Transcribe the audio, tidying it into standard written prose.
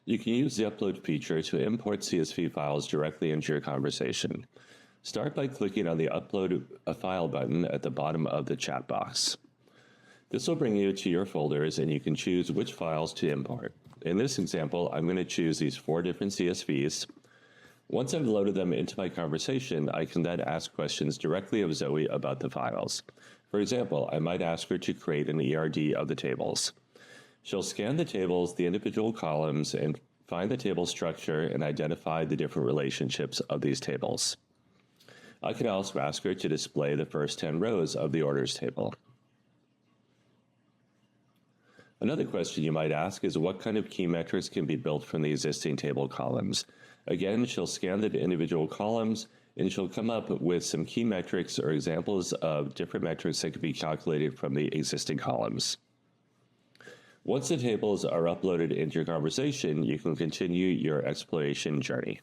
You can use the upload feature to import CSV files directly into your conversation. Start by clicking on the Upload a File button at the bottom of the chat box. This will bring you to your folders and you can choose which files to import. In this example, I'm going to choose these 4 different CSVs. Once I've loaded them into my conversation, I can then ask questions directly of Zoe about the files. For example, I might ask her to create an ERD of the tables. She'll scan the tables, the individual columns, and find the table structure and identify the different relationships of these tables. I can also ask her to display the first 10 rows of the orders table. Another question you might ask is what kind of key metrics can be built from the existing table columns. Again, she'll scan the individual columns and she'll come up with some key metrics or examples of different metrics that can be calculated from the existing columns. Once the tables are uploaded into your conversation, you can continue your exploration journey.